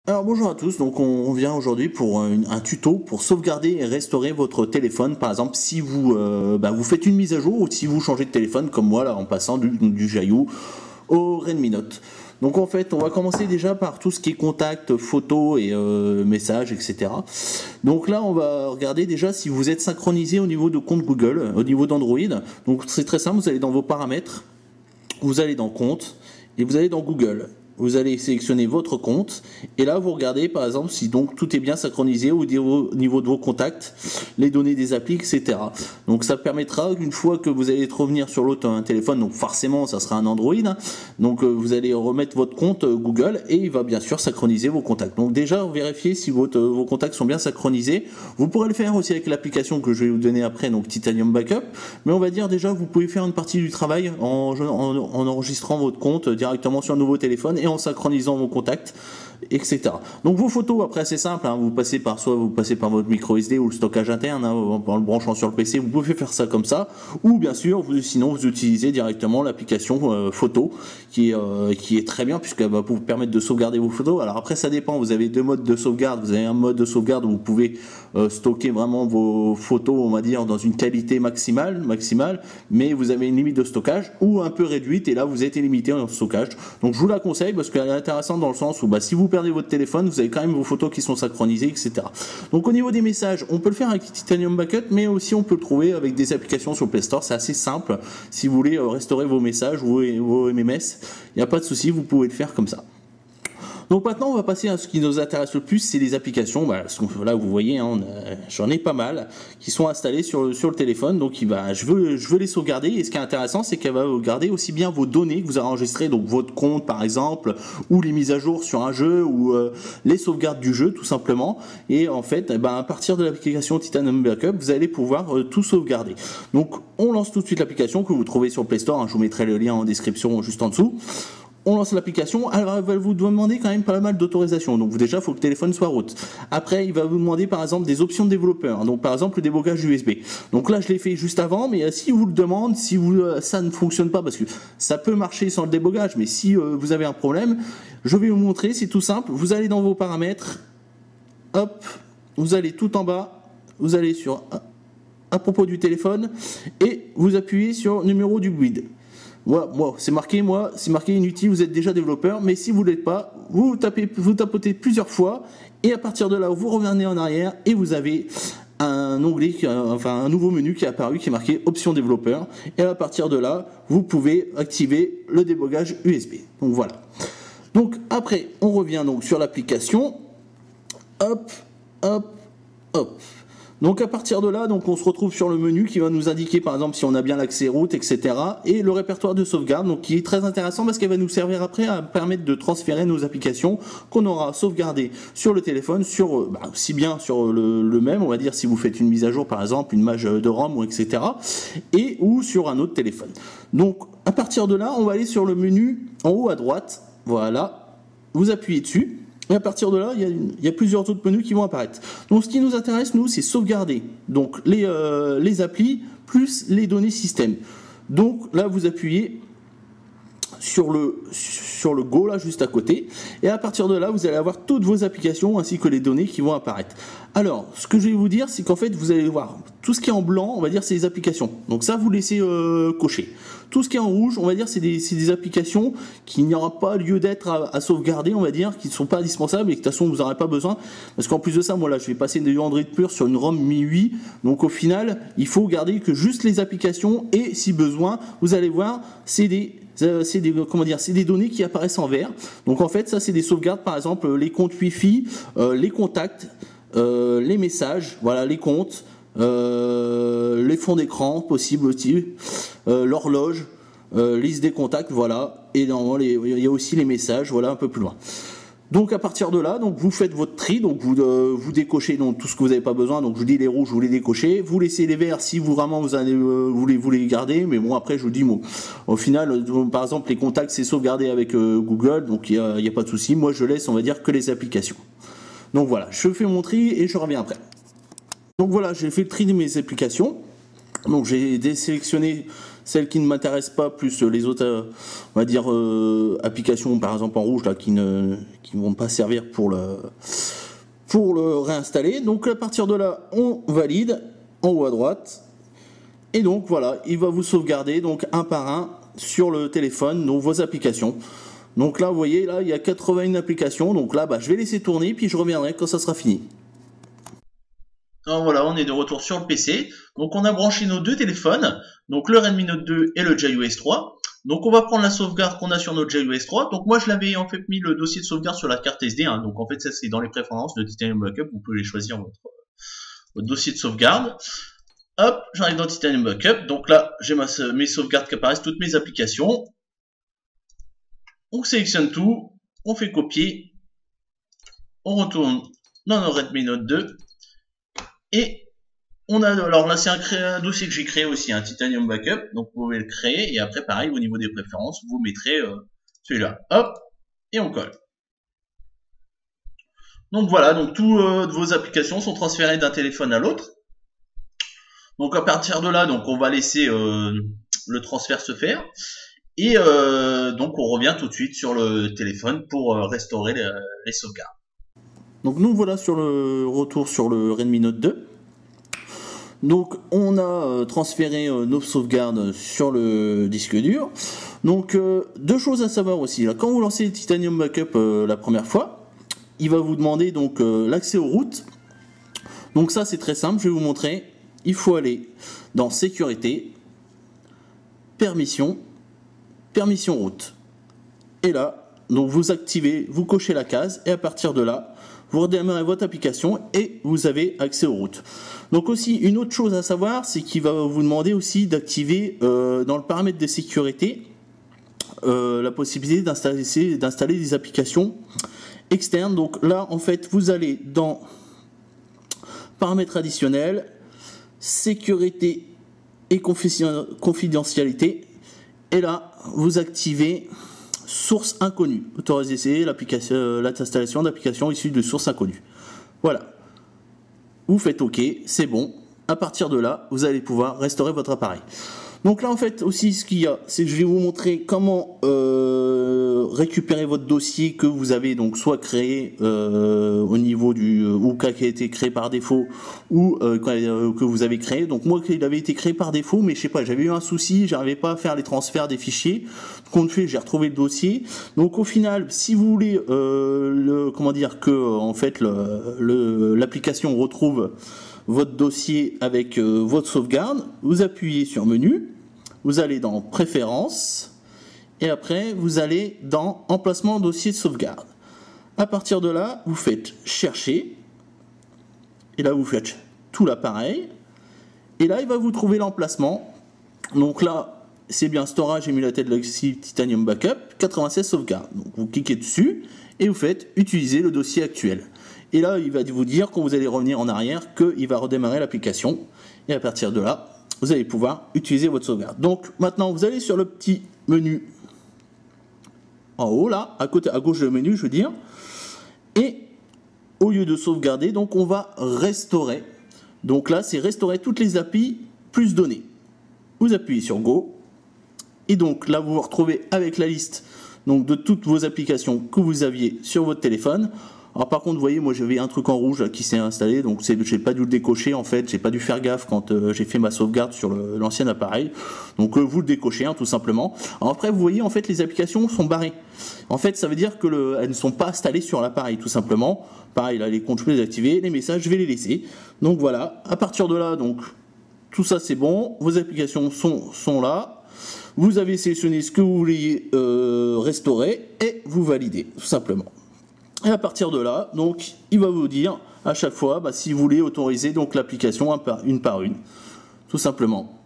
Alors bonjour à tous, donc on vient aujourd'hui pour un tuto pour sauvegarder et restaurer votre téléphone. Par exemple, si vous faites une mise à jour ou si vous changez de téléphone comme moi là en passant du Xiaomi au Redmi Note. Donc en fait, on va commencer déjà par tout ce qui est contact, photos et messages, etc. Donc là, on va regarder déjà si vous êtes synchronisé au niveau de compte Google, au niveau d'Android. Donc c'est très simple, vous allez dans vos paramètres, vous allez dans compte et vous allez dans Google. Vous allez sélectionner votre compte et là vous regardez par exemple si donc tout est bien synchronisé au niveau de vos contacts, les données des applis, etc. Donc ça permettra une fois que vous allez revenir sur l'autre un téléphone, donc forcément ça sera un Android, donc vous allez remettre votre compte Google et il va bien sûr synchroniser vos contacts. Donc déjà vérifiez si vos contacts sont bien synchronisés. Vous pourrez le faire aussi avec l'application que je vais vous donner après, donc Titanium Backup, mais on va dire déjà vous pouvez faire une partie du travail en enregistrant votre compte directement sur un nouveau téléphone et en synchronisant vos contacts, etc. Donc vos photos, après c'est simple, vous passez par votre micro SD ou le stockage interne, en le branchant sur le PC, vous pouvez faire ça comme ça, ou bien sûr sinon vous utilisez directement l'application photo qui est très bien puisqu'elle va vous permettre de sauvegarder vos photos. Alors après ça dépend, vous avez deux modes de sauvegarde, vous avez un mode de sauvegarde où vous pouvez stocker vraiment vos photos, on va dire dans une qualité maximale, mais vous avez une limite de stockage ou un peu réduite et là vous êtes limité en stockage. Donc je vous la conseille parce qu'elle est intéressante dans le sens où si vous perdez votre téléphone, vous avez quand même vos photos qui sont synchronisées, etc. Donc au niveau des messages, on peut le faire avec Titanium Backup, mais aussi on peut le trouver avec des applications sur Play Store. C'est assez simple. Si vous voulez restaurer vos messages, vos MMS, il n'y a pas de souci, vous pouvez le faire comme ça. Donc maintenant on va passer à ce qui nous intéresse le plus, c'est les applications. Là vous voyez, j'en ai pas mal qui sont installées sur le téléphone. Donc je veux les sauvegarder. Et ce qui est intéressant, c'est qu'elle va garder aussi bien vos données que vous avez enregistrées, donc votre compte par exemple, ou les mises à jour sur un jeu, ou les sauvegardes du jeu tout simplement. Et en fait, à partir de l'application Titanium Backup, vous allez pouvoir tout sauvegarder. Donc on lance tout de suite l'application que vous trouvez sur Play Store. Je vous mettrai le lien en description juste en dessous. On lance l'application, alors elle va vous demander quand même pas mal d'autorisation. Donc déjà, il faut que le téléphone soit root. Après, il va vous demander par exemple des options de développeur. Donc par exemple le débogage USB. Donc là, je l'ai fait juste avant, mais si vous le demande, si ça ne fonctionne pas, parce que ça peut marcher sans le débogage, mais si vous avez un problème, je vais vous montrer. C'est tout simple. Vous allez dans vos paramètres, hop, vous allez tout en bas, vous allez sur à propos du téléphone et vous appuyez sur numéro du guide. C'est marqué inutile, vous êtes déjà développeur, mais si vous ne l'êtes pas, vous tapotez plusieurs fois, et à partir de là, vous revenez en arrière, et vous avez un onglet, un nouveau menu qui est apparu, qui est marqué option développeur, et à partir de là, vous pouvez activer le débogage USB. Donc voilà. Donc après, on revient donc sur l'application, hop, hop, hop. Donc à partir de là, donc on se retrouve sur le menu qui va nous indiquer par exemple si on a bien l'accès route, etc. Et le répertoire de sauvegarde, donc qui est très intéressant parce qu'elle va nous servir après à permettre de transférer nos applications qu'on aura sauvegardées sur le téléphone, aussi bien sur le même, on va dire si vous faites une mise à jour par exemple, une mage de ROM ou etc. Et ou sur un autre téléphone. Donc à partir de là, on va aller sur le menu en haut à droite, voilà, vous appuyez dessus. Et à partir de là, il y a plusieurs autres menus qui vont apparaître. Donc ce qui nous intéresse, nous, c'est sauvegarder donc les applis plus les données système. Donc là, vous appuyez sur le Go, là, juste à côté. Et à partir de là, vous allez avoir toutes vos applications ainsi que les données qui vont apparaître. Alors, ce que je vais vous dire, c'est qu'en fait, vous allez voir tout ce qui est en blanc, on va dire, c'est les applications. Donc ça, vous laissez cocher. Tout ce qui est en rouge, on va dire, c'est des applications qu'il n'y aura pas lieu d'être à sauvegarder, on va dire, qui ne sont pas indispensables et que de toute façon, vous n'aurez pas besoin. Parce qu'en plus de ça, moi là, je vais passer du Android pur sur une ROM Mi 8. Donc au final, il faut garder que juste les applications et si besoin, vous allez voir, c'est des données qui apparaissent en vert. Donc en fait, ça, c'est des sauvegardes, par exemple, les comptes Wi-Fi, les contacts, les messages, voilà, les comptes, les fonds d'écran possible aussi, l'horloge, liste des contacts, voilà, et normalement il y a aussi les messages, voilà, un peu plus loin. Donc à partir de là, donc vous faites votre tri, donc vous décochez donc tout ce que vous n'avez pas besoin. Donc je vous dis les rouges, vous les décochez, vous laissez les verts si vous vraiment vous les gardez. Mais bon, après je vous dis au final, par exemple les contacts c'est sauvegardé avec Google, donc il y a pas de souci. Moi je laisse, on va dire, que les applications. Donc voilà, je fais mon tri et je reviens après. Donc voilà, j'ai fait le tri de mes applications. Donc j'ai désélectionné celles qui ne m'intéressent pas, plus les autres, on va dire, applications, par exemple en rouge, là, qui ne vont pas servir pour le réinstaller. Donc à partir de là, on valide en haut à droite. Et donc voilà, il va vous sauvegarder donc un par un sur le téléphone, donc vos applications. Donc là, vous voyez, là, il y a 81 applications. Donc là, je vais laisser tourner, puis je reviendrai quand ça sera fini. Alors voilà, on est de retour sur le PC. Donc on a branché nos deux téléphones, donc le Redmi Note 2 et le JayouS 3. Donc on va prendre la sauvegarde qu'on a sur notre JayouS 3. Donc moi je l'avais en fait mis le dossier de sauvegarde sur la carte SD. Donc en fait ça c'est dans les préférences de Titanium Backup. Vous pouvez choisir votre dossier de sauvegarde. Hop, j'arrive dans Titanium Backup. Donc là j'ai mes sauvegardes qui apparaissent, toutes mes applications. On sélectionne tout, on fait copier, on retourne dans notre Redmi Note 2. Et on a, alors là c'est un dossier que j'ai créé aussi, un Titanium Backup, donc vous pouvez le créer, et après pareil, au niveau des préférences, vous mettrez celui-là, hop, et on colle. Donc voilà, donc toutes vos applications sont transférées d'un téléphone à l'autre. Donc à partir de là, donc on va laisser le transfert se faire, et donc on revient tout de suite sur le téléphone pour restaurer les sauvegardes. Donc nous voilà sur le retour sur le Redmi Note 2. Donc on a transféré nos sauvegardes sur le disque dur. Donc deux choses à savoir aussi. Là, quand vous lancez Titanium Backup la première fois, il va vous demander donc l'accès aux routes. Donc ça c'est très simple, je vais vous montrer. Il faut aller dans Sécurité, Permission, Permission route. Et là, donc vous activez, vous cochez la case et à partir de là, vous redémarrez votre application et vous avez accès aux routes. Donc aussi, une autre chose à savoir, c'est qu'il va vous demander aussi d'activer dans le paramètre de sécurité la possibilité d'installer des applications externes. Donc là, en fait, vous allez dans paramètres additionnels, sécurité et confidentialité. Et là, vous activez source inconnue. Autoriser l'installation d'applications issues de sources inconnues. Voilà. Vous faites OK, c'est bon. À partir de là, vous allez pouvoir restaurer votre appareil. Donc là, en fait, aussi, ce qu'il y a, c'est que je vais vous montrer comment récupérer votre dossier que vous avez donc soit créé au niveau du ou qui a été créé par défaut ou que vous avez créé. Donc moi, il avait été créé par défaut, mais je sais pas, j'avais eu un souci, j'arrivais pas à faire les transferts des fichiers. Compte fait, j'ai retrouvé le dossier. Donc au final, si vous voulez que en fait l'application retrouve votre dossier avec votre sauvegarde, vous appuyez sur menu, vous allez dans préférences et après vous allez dans emplacement dossier de sauvegarde. À partir de là, vous faites chercher et là vous faites tout l'appareil et là il va vous trouver l'emplacement. Donc là c'est bien storage émulateur de Legacy Titanium Backup 96 sauvegarde. Donc vous cliquez dessus et vous faites utiliser le dossier actuel. Et là, il va vous dire, quand vous allez revenir en arrière, qu'il va redémarrer l'application. Et à partir de là, vous allez pouvoir utiliser votre sauvegarde. Donc maintenant, vous allez sur le petit menu en haut, là, à gauche du menu, je veux dire. Et au lieu de sauvegarder, donc on va restaurer. Donc là, c'est restaurer toutes les applis plus données. Vous appuyez sur Go. Et donc là, vous vous retrouvez avec la liste donc, de toutes vos applications que vous aviez sur votre téléphone. Alors par contre, vous voyez, moi j'avais un truc en rouge qui s'est installé, donc j'ai pas dû le décocher en fait, j'ai pas dû faire gaffe quand j'ai fait ma sauvegarde sur l'ancien appareil. Donc vous le décochez tout simplement. Alors, après, vous voyez en fait les applications sont barrées. En fait, ça veut dire que elles ne sont pas installées sur l'appareil tout simplement. Pareil, là les comptes je peux les activer, les messages je vais les laisser. Donc voilà. À partir de là, donc tout ça c'est bon, vos applications sont là. Vous avez sélectionné ce que vous vouliez restaurer et vous validez tout simplement. Et à partir de là, donc, il va vous dire à chaque fois si vous voulez autoriser donc l'application une par une, tout simplement.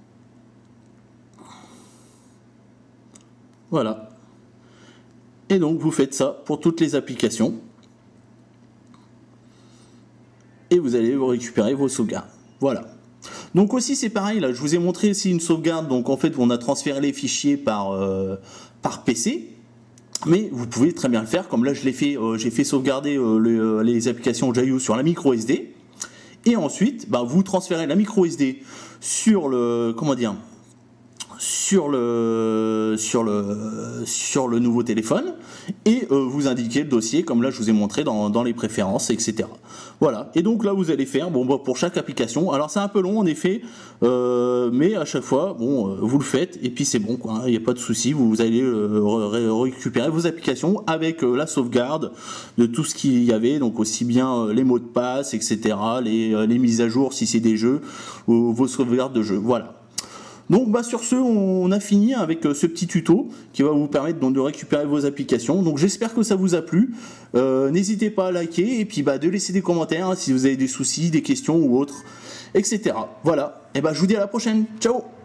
Voilà. Et donc vous faites ça pour toutes les applications. Et vous allez récupérer vos sauvegardes. Voilà. Donc aussi c'est pareil, là je vous ai montré aussi une sauvegarde, donc en fait on a transféré les fichiers par PC. Mais vous pouvez très bien le faire, comme là je l'ai fait, j'ai fait sauvegarder les applications Jayou sur la micro SD. Et ensuite, vous transférez la micro SD sur le, sur le nouveau téléphone et vous indiquez le dossier comme là je vous ai montré dans les préférences, etc. Voilà, et donc là vous allez faire pour chaque application, alors c'est un peu long en effet, mais à chaque fois vous le faites et puis c'est bon quoi, il n'y a pas de souci, vous allez récupérer vos applications avec la sauvegarde de tout ce qu'il y avait, donc aussi bien les mots de passe, etc., les mises à jour si c'est des jeux, ou vos sauvegardes de jeux, voilà. Donc sur ce, on a fini avec ce petit tuto qui va vous permettre de récupérer vos applications. Donc j'espère que ça vous a plu. N'hésitez pas à liker et puis de laisser des commentaires si vous avez des soucis, des questions ou autres, etc. Voilà. Et je vous dis à la prochaine. Ciao.